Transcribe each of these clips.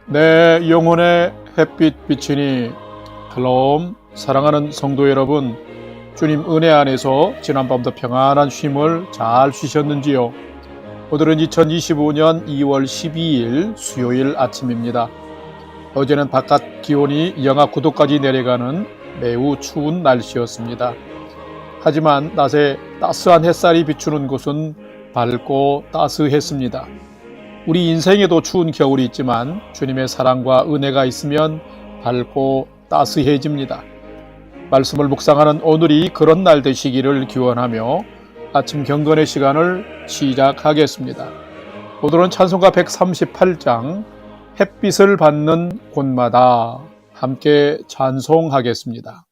내 영혼의 햇빛 비치니 샬롬. 사랑하는 성도 여러분, 주님 은혜 안에서 지난밤도 평안한 쉼을 잘 쉬셨는지요? 오늘은 2025년 2월 12일 수요일 아침입니다. 어제는 바깥 기온이 영하 9도까지 내려가는 매우 추운 날씨였습니다. 하지만 낮에 따스한 햇살이 비추는 곳은 밝고 따스했습니다. 우리 인생에도 추운 겨울이 있지만 주님의 사랑과 은혜가 있으면 밝고 따스해집니다. 말씀을 묵상하는 오늘이 그런 날 되시기를 기원하며 아침 경건의 시간을 시작하겠습니다. 오늘은 찬송가 138장 햇빛을 받는 곳마다 함께 찬송하겠습니다.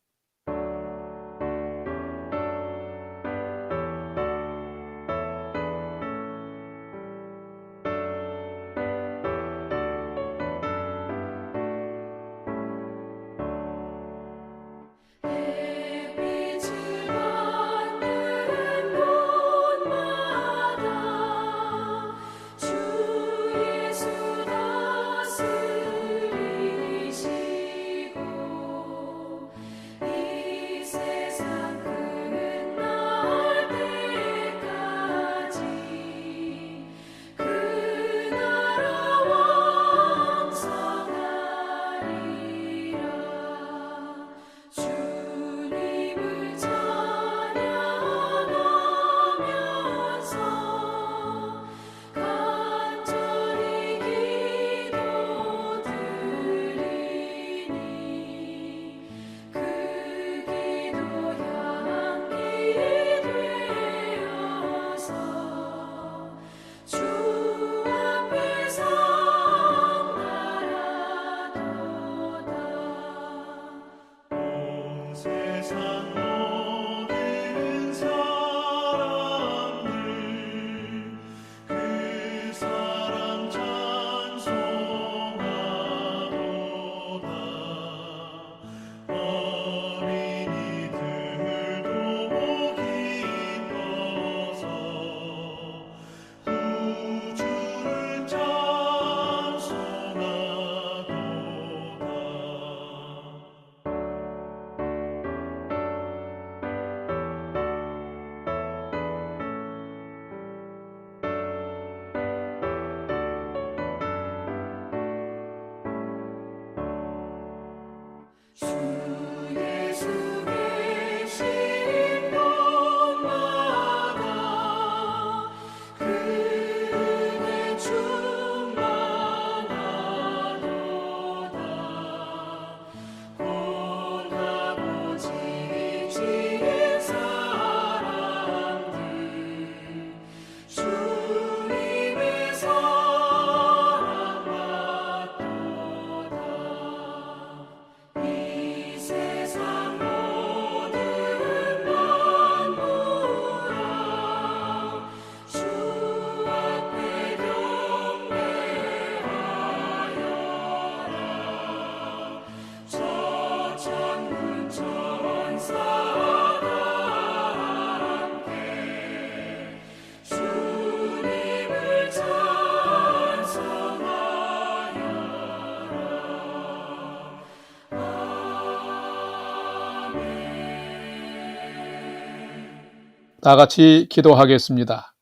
다 같이 기도하겠습니다.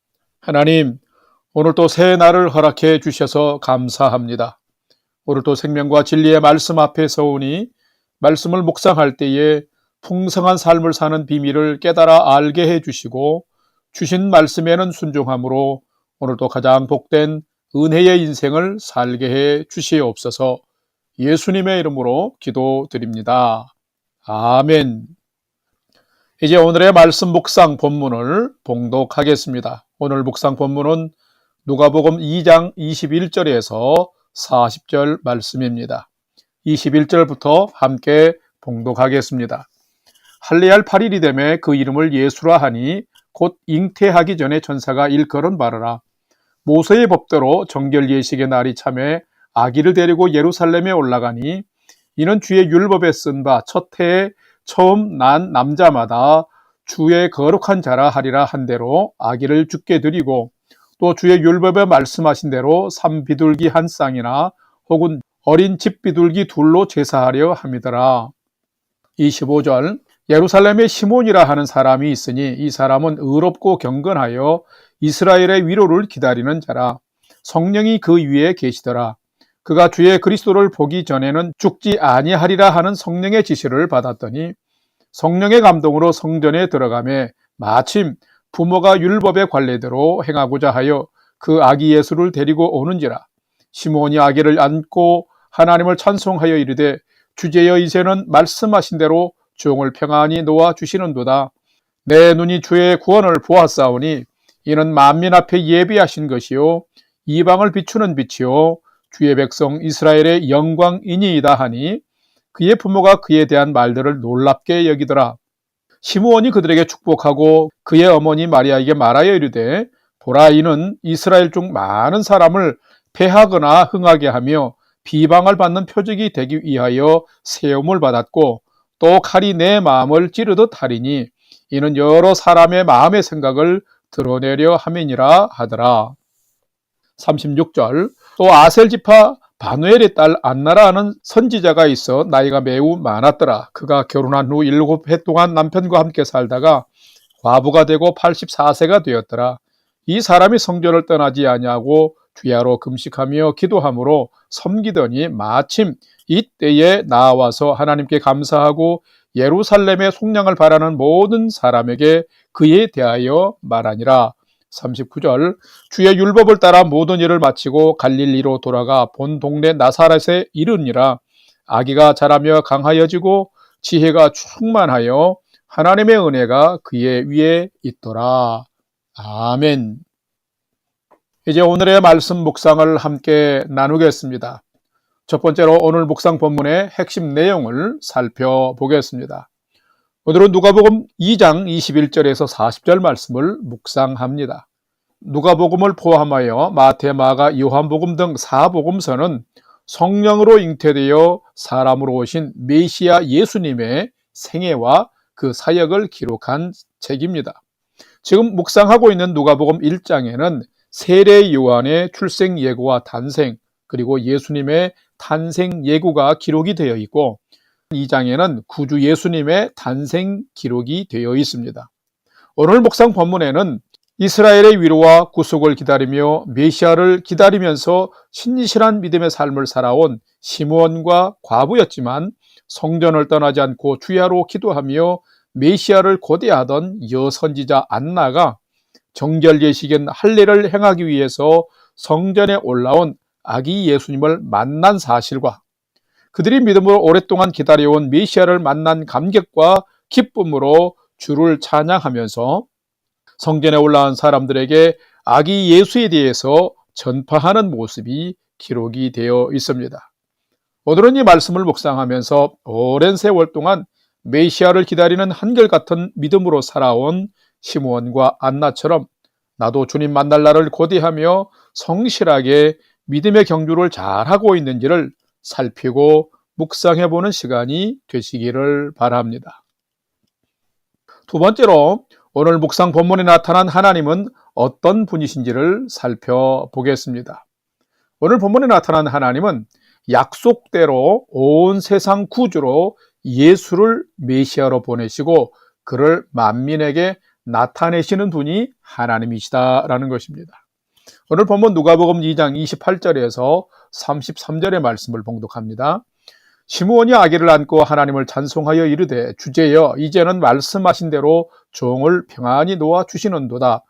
하나님, 오늘 또 새 날을 허락해 주셔서 감사합니다. 오늘 또 생명과 진리의 말씀 앞에 서오니 말씀을 묵상할 때에 풍성한 삶을 사는 비밀을 깨달아 알게 해 주시고 주신 말씀에는 순종함으로 오늘도 가장 복된 은혜의 인생을 살게 해 주시옵소서. 예수님의 이름으로 기도드립니다. 아멘. 이제 오늘의 말씀 묵상 본문을 봉독하겠습니다. 오늘 묵상 본문은 누가복음 2장 21절에서 40절 말씀입니다. 21절부터 함께 봉독하겠습니다. 할례할 8일이 되매 그 이름을 예수라 하니 곧 잉태하기 전에 천사가 일컬은 바르라. 모세의 법대로 정결 예식의 날이 참에 아기를 데리고 예루살렘에 올라가니 이는 주의 율법에 쓴 바 첫 해에 처음 난 남자마다 주의 거룩한 자라 하리라 한 대로 아기를 주께 드리고 또 주의 율법에 말씀하신 대로 삼비둘기 한 쌍이나 혹은 어린 집비둘기 둘로 제사하려 함이더라. 25절 예루살렘에 시몬이라 하는 사람이 있으니 이 사람은 의롭고 경건하여 이스라엘의 위로를 기다리는 자라. 성령이 그 위에 계시더라. 그가 주의 그리스도를 보기 전에는 죽지 아니하리라 하는 성령의 지시를 받았더니 성령의 감동으로 성전에 들어가매 마침 부모가 율법의 관례대로 행하고자 하여 그 아기 예수를 데리고 오는지라. 시몬이 아기를 안고 하나님을 찬송하여 이르되 주제여 이제는 말씀하신 대로 종을 평안히 놓아 주시는도다. 내 눈이 주의 구원을 보았사오니 이는 만민 앞에 예비하신 것이요 이방을 비추는 빛이요 주의 백성 이스라엘의 영광이니이다 하니 그의 부모가 그에 대한 말들을 놀랍게 여기더라. 시므온이 그들에게 축복하고 그의 어머니 마리아에게 말하여 이르되 보라 이는 이스라엘 중 많은 사람을 패하거나 흥하게 하며 비방을 받는 표적이 되기 위하여 세움을 받았고 또 칼이 내 마음을 찌르듯 하리니 이는 여러 사람의 마음의 생각을 드러내려 함이니라 하더라. 36절 또 아셀 지파 바누엘의 딸 안나라 하는 선지자가 있어 나이가 매우 많았더라. 그가 결혼한 후 7해 동안 남편과 함께 살다가 과부가 되고 84세가 되었더라. 이 사람이 성전을 떠나지 아니하고 주야로 금식하며 기도함으로 섬기더니 마침 이때에 나와서 하나님께 감사하고 예루살렘의 속량을 바라는 모든 사람에게 그에 대하여 말하니라. 39절 주의 율법을 따라 모든 일을 마치고 갈릴리로 돌아가 본 동네 나사렛에 이르니라. 아기가 자라며 강하여지고 지혜가 충만하여 하나님의 은혜가 그의 위에 있더라. 아멘. 이제 오늘의 말씀 묵상을 함께 나누겠습니다. 첫 번째로 오늘 묵상 본문의 핵심 내용을 살펴보겠습니다. 오늘은 누가복음 2장 21절에서 40절 말씀을 묵상합니다. 누가복음을 포함하여 마태, 마가, 요한복음 등 4복음서는 성령으로 잉태되어 사람으로 오신 메시아 예수님의 생애와 그 사역을 기록한 책입니다. 지금 묵상하고 있는 누가복음 1장에는 세례 요한의 출생 예고와 탄생, 그리고 예수님의 탄생 예고가 기록이 되어 있고 2장에는 구주 예수님의 탄생 기록이 되어 있습니다. 오늘 묵상 본문에는 이스라엘의 위로와 구속을 기다리며 메시아를 기다리면서 신실한 믿음의 삶을 살아온 시므온과 과부였지만 성전을 떠나지 않고 주야로 기도하며 메시아를 고대하던 여선지자 안나가 정결 예식인 할례를 행하기 위해서 성전에 올라온 아기 예수님을 만난 사실과 그들이 믿음으로 오랫동안 기다려온 메시아를 만난 감격과 기쁨으로 주를 찬양하면서 성전에 올라온 사람들에게 아기 예수에 대해서 전파하는 모습이 기록이 되어 있습니다. 오늘은 이 말씀을 묵상하면서 오랜 세월 동안 메시아를 기다리는 한결같은 믿음으로 살아온 시므온과 안나처럼 나도 주님 만날 날을 고대하며 성실하게 믿음의 경주를 잘하고 있는지를 살피고 묵상해보는 시간이 되시기를 바랍니다. 두 번째로 오늘 묵상 본문에 나타난 하나님은 어떤 분이신지를 살펴보겠습니다. 오늘 본문에 나타난 하나님은 약속대로 온 세상 구주로 예수를 메시아로 보내시고 그를 만민에게 나타내시는 분이 하나님이시다라는 것입니다. 오늘 본문 누가복음 2장 28절에서 33절의 말씀을 봉독합니다. 시므온이 아기를 안고 하나님을 찬송하여 이르되 주제여 이제는 말씀하신 대로 종을 평안히 놓아 주시는도다.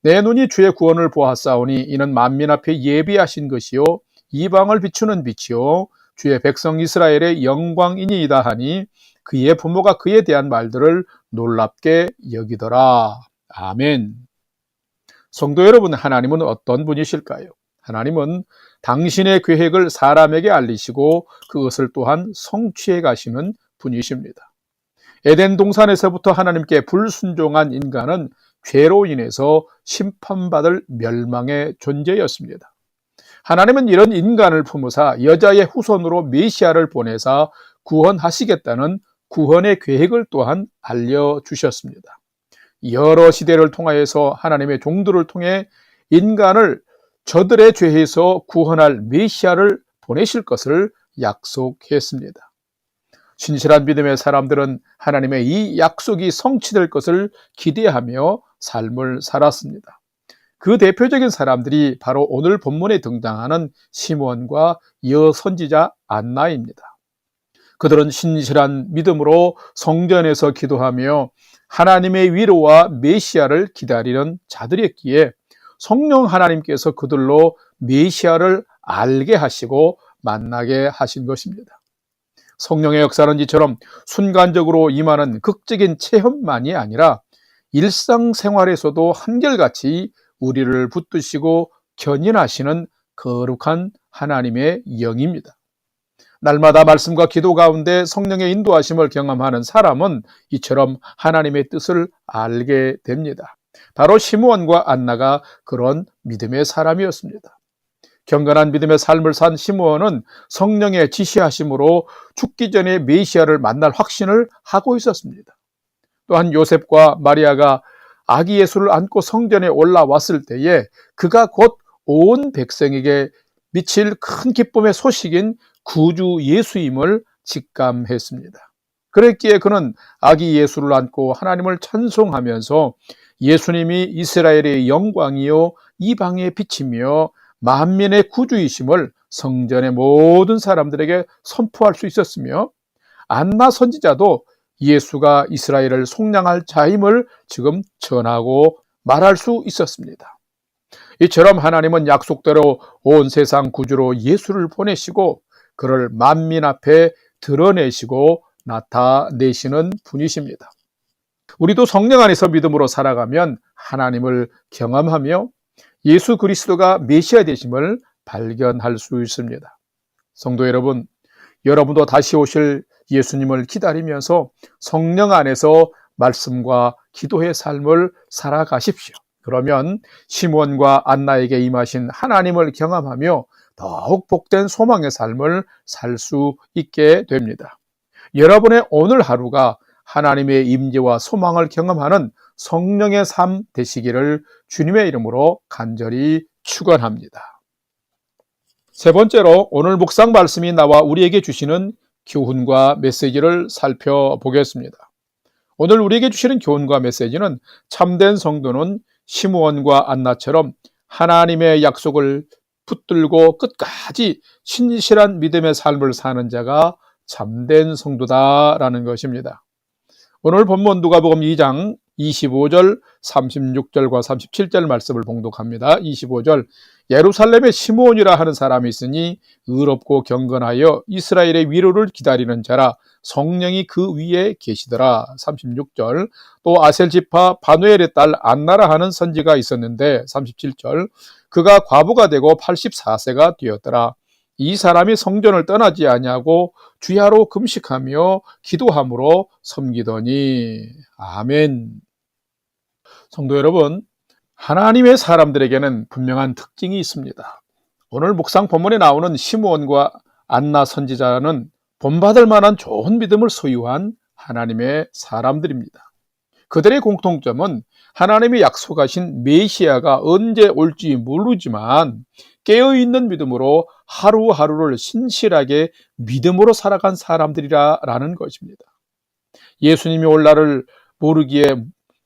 내 눈이 주의 구원을 보았사오니 이는 만민 앞에 예비하신 것이요 이방을 비추는 빛이요 주의 백성 이스라엘의 영광이니이다 하니 그의 부모가 그에 대한 말들을 놀랍게 여기더라. 아멘. 성도 여러분, 하나님은 어떤 분이실까요? 하나님은 당신의 계획을 사람에게 알리시고 그것을 또한 성취해 가시는 분이십니다. 에덴 동산에서부터 하나님께 불순종한 인간은 죄로 인해서 심판받을 멸망의 존재였습니다. 하나님은 이런 인간을 품으사 여자의 후손으로 메시아를 보내사 구원하시겠다는 구원의 계획을 또한 알려주셨습니다. 여러 시대를 통하여서 하나님의 종들을 통해 인간을 저들의 죄에서 구원할 메시아를 보내실 것을 약속했습니다. 신실한 믿음의 사람들은 하나님의 이 약속이 성취될 것을 기대하며 삶을 살았습니다. 그 대표적인 사람들이 바로 오늘 본문에 등장하는 시므온과 여선지자 안나입니다. 그들은 신실한 믿음으로 성전에서 기도하며 하나님의 위로와 메시아를 기다리는 자들이었기에 성령 하나님께서 그들로 메시아를 알게 하시고 만나게 하신 것입니다. 성령의 역사는 이처럼 순간적으로 임하는 극적인 체험만이 아니라 일상생활에서도 한결같이 우리를 붙드시고 견인하시는 거룩한 하나님의 영입니다. 날마다 말씀과 기도 가운데 성령의 인도하심을 경험하는 사람은 이처럼 하나님의 뜻을 알게 됩니다. 바로 시므온과 안나가 그런 믿음의 사람이었습니다. 경건한 믿음의 삶을 산 시므온은 성령의 지시하심으로 죽기 전에 메시아를 만날 확신을 하고 있었습니다. 또한 요셉과 마리아가 아기 예수를 안고 성전에 올라왔을 때에 그가 곧 온 백성에게 미칠 큰 기쁨의 소식인 구주 예수임을 직감했습니다. 그랬기에 그는 아기 예수를 안고 하나님을 찬송하면서 예수님이 이스라엘의 영광이요 이방의 빛이며 만민의 구주이심을 성전의 모든 사람들에게 선포할 수 있었으며, 안나 선지자도 예수가 이스라엘을 속량할 자임을 지금 전하고 말할 수 있었습니다. 이처럼 하나님은 약속대로 온 세상 구주로 예수를 보내시고 그를 만민 앞에 드러내시고 나타내시는 분이십니다. 우리도 성령 안에서 믿음으로 살아가면 하나님을 경험하며 예수 그리스도가 메시아 되심을 발견할 수 있습니다. 성도 여러분, 여러분도 다시 오실 예수님을 기다리면서 성령 안에서 말씀과 기도의 삶을 살아가십시오. 그러면 시므온과 안나에게 임하신 하나님을 경험하며 더욱 복된 소망의 삶을 살 수 있게 됩니다. 여러분의 오늘 하루가 하나님의 임재와 소망을 경험하는 성령의 삶 되시기를 주님의 이름으로 간절히 축원합니다. 세 번째로 오늘 묵상 말씀이 나와 우리에게 주시는 교훈과 메시지를 살펴보겠습니다. 오늘 우리에게 주시는 교훈과 메시지는 참된 성도는 시므온과 안나처럼 하나님의 약속을 붙들고 끝까지 신실한 믿음의 삶을 사는 자가 참된 성도다라는 것입니다. 오늘 본문 누가복음 2장 25절, 36절과 37절 말씀을 봉독합니다. 25절, 예루살렘에 시므온이라 하는 사람이 있으니 의롭고 경건하여 이스라엘의 위로를 기다리는 자라, 성령이 그 위에 계시더라. 36절, 또 아셀지파 바누엘의 딸 안나라 하는 선지가 있었는데 37절, 그가 과부가 되고 84세가 되었더라. 이 사람이 성전을 떠나지 아니하고 주야로 금식하며 기도함으로 섬기더니. 아멘. 성도 여러분, 하나님의 사람들에게는 분명한 특징이 있습니다. 오늘 묵상 본문에 나오는 시므온과 안나 선지자는 본받을 만한 좋은 믿음을 소유한 하나님의 사람들입니다. 그들의 공통점은 하나님이 약속하신 메시아가 언제 올지 모르지만 깨어있는 믿음으로 하루하루를 신실하게 믿음으로 살아간 사람들이라는 것입니다. 예수님이 올 날을 모르기에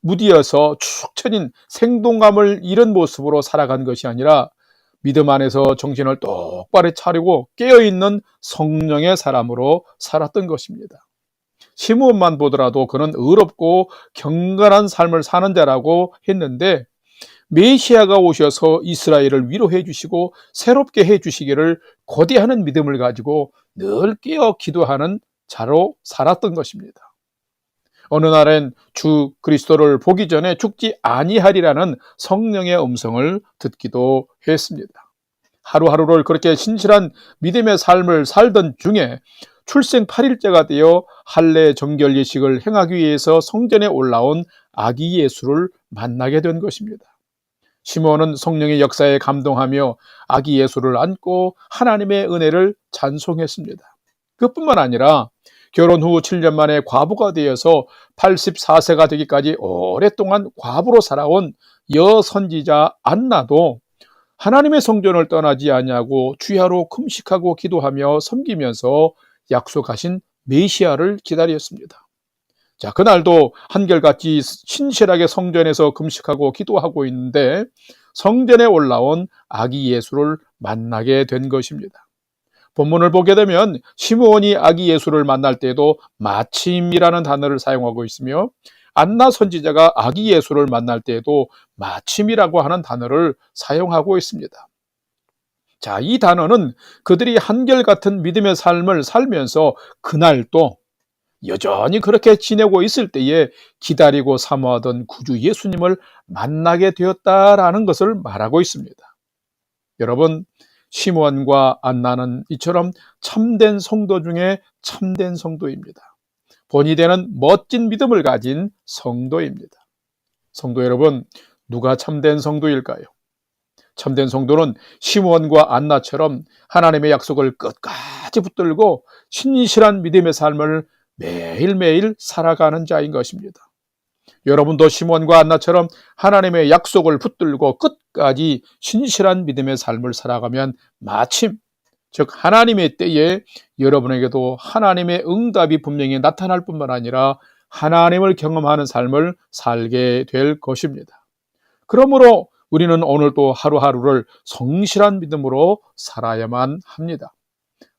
무디어서 축 처진 생동감을 잃은 모습으로 살아간 것이 아니라 믿음 안에서 정신을 똑바로 차리고 깨어있는 성령의 사람으로 살았던 것입니다. 시므온만 보더라도 그는 의롭고 경건한 삶을 사는 자라고 했는데, 메시아가 오셔서 이스라엘을 위로해 주시고 새롭게 해 주시기를 고대하는 믿음을 가지고 늘 깨어 기도하는 자로 살았던 것입니다. 어느 날엔 주 그리스도를 보기 전에 죽지 아니하리라는 성령의 음성을 듣기도 했습니다. 하루하루를 그렇게 신실한 믿음의 삶을 살던 중에 출생 8일째가 되어 할례 정결 예식을 행하기 위해서 성전에 올라온 아기 예수를 만나게 된 것입니다. 시므온은 성령의 역사에 감동하며 아기 예수를 안고 하나님의 은혜를 찬송했습니다. 그뿐만 아니라 결혼 후 7년 만에 과부가 되어서 84세가 되기까지 오랫동안 과부로 살아온 여선지자 안나도 하나님의 성전을 떠나지 아니하고 주야로 금식하고 기도하며 섬기면서 약속하신 메시아를 기다렸습니다. 자, 그날도 한결같이 신실하게 성전에서 금식하고 기도하고 있는데 성전에 올라온 아기 예수를 만나게 된 것입니다. 본문을 보게 되면 시므온이 아기 예수를 만날 때에도 마침이라는 단어를 사용하고 있으며 안나 선지자가 아기 예수를 만날 때에도 마침이라고 하는 단어를 사용하고 있습니다. 자, 이 단어는 그들이 한결같은 믿음의 삶을 살면서 그날 또 여전히 그렇게 지내고 있을 때에 기다리고 사모하던 구주 예수님을 만나게 되었다라는 것을 말하고 있습니다. 여러분, 시므온과 안나는 이처럼 참된 성도 중에 참된 성도입니다. 본이 되는 멋진 믿음을 가진 성도입니다. 성도 여러분, 누가 참된 성도일까요? 참된 성도는 시므온과 안나처럼 하나님의 약속을 끝까지 붙들고 신실한 믿음의 삶을 매일매일 살아가는 자인 것입니다. 여러분도 시므온과 안나처럼 하나님의 약속을 붙들고 끝까지 신실한 믿음의 삶을 살아가면 마침 즉 하나님의 때에 여러분에게도 하나님의 응답이 분명히 나타날 뿐만 아니라 하나님을 경험하는 삶을 살게 될 것입니다. 그러므로 우리는 오늘도 하루하루를 성실한 믿음으로 살아야만 합니다.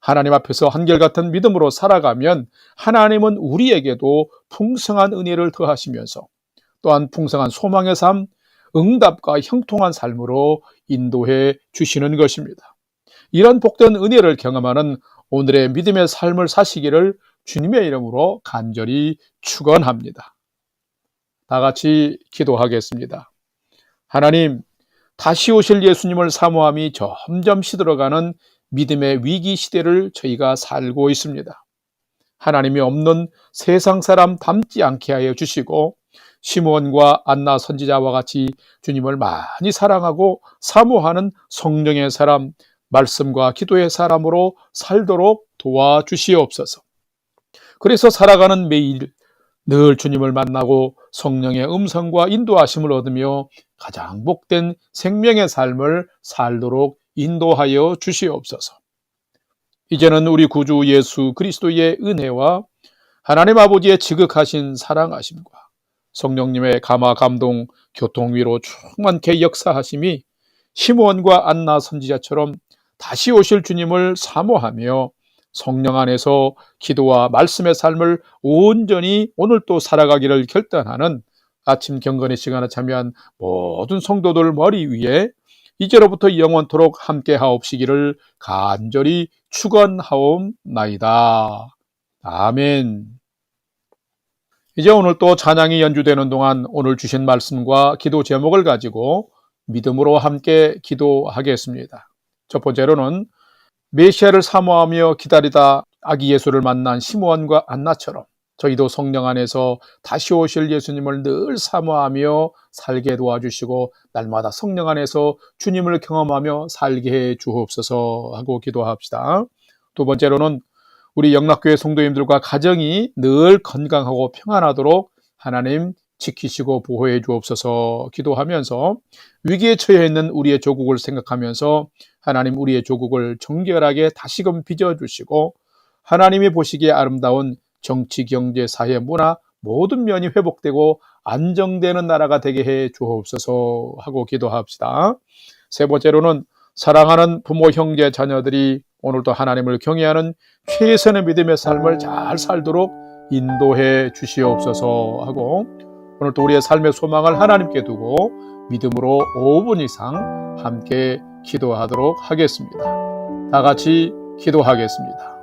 하나님 앞에서 한결같은 믿음으로 살아가면 하나님은 우리에게도 풍성한 은혜를 더하시면서 또한 풍성한 소망의 삶, 응답과 형통한 삶으로 인도해 주시는 것입니다. 이런 복된 은혜를 경험하는 오늘의 믿음의 삶을 사시기를 주님의 이름으로 간절히 축원합니다. 다 같이 기도하겠습니다. 하나님, 다시 오실 예수님을 사모함이 점점 시들어가는 믿음의 위기 시대를 저희가 살고 있습니다. 하나님이 없는 세상 사람 닮지 않게 하여 주시고 시므온과 안나 선지자와 같이 주님을 많이 사랑하고 사모하는 성령의 사람, 말씀과 기도의 사람으로 살도록 도와주시옵소서. 그래서 살아가는 매일 늘 주님을 만나고 성령의 음성과 인도하심을 얻으며 가장 복된 생명의 삶을 살도록 인도하여 주시옵소서. 이제는 우리 구주 예수 그리스도의 은혜와 하나님 아버지의 지극하신 사랑하심과 성령님의 감화 감동 교통위로 충만케 역사하심이 시므온과 안나 선지자처럼 다시 오실 주님을 사모하며 성령 안에서 기도와 말씀의 삶을 온전히 오늘 또 살아가기를 결단하는 아침 경건의 시간에 참여한 모든 성도들 머리 위에 이제로부터 영원토록 함께 하옵시기를 간절히 축원하옵나이다. 아멘. 이제 오늘 또 찬양이 연주되는 동안 오늘 주신 말씀과 기도 제목을 가지고 믿음으로 함께 기도하겠습니다. 첫 번째로는 메시아를 사모하며 기다리다 아기 예수를 만난 시므온과 안나처럼 저희도 성령 안에서 다시 오실 예수님을 늘 사모하며 살게 도와주시고 날마다 성령 안에서 주님을 경험하며 살게 해 주옵소서 하고 기도합시다. 두 번째로는 우리 영락교회 성도님들과 가정이 늘 건강하고 평안하도록 하나님 지키시고 보호해 주옵소서 기도하면서 위기에 처해 있는 우리의 조국을 생각하면서 하나님 우리의 조국을 정결하게 다시금 빚어주시고 하나님이 보시기에 아름다운 정치, 경제, 사회, 문화 모든 면이 회복되고 안정되는 나라가 되게 해 주옵소서 하고 기도합시다. 세 번째로는 사랑하는 부모, 형제, 자녀들이 오늘도 하나님을 경외하는 최선의 믿음의 삶을 잘 살도록 인도해 주시옵소서 하고 오늘도 우리의 삶의 소망을 하나님께 두고 믿음으로 5분 이상 함께 기도하도록 하겠습니다. 다 같이 기도하겠습니다.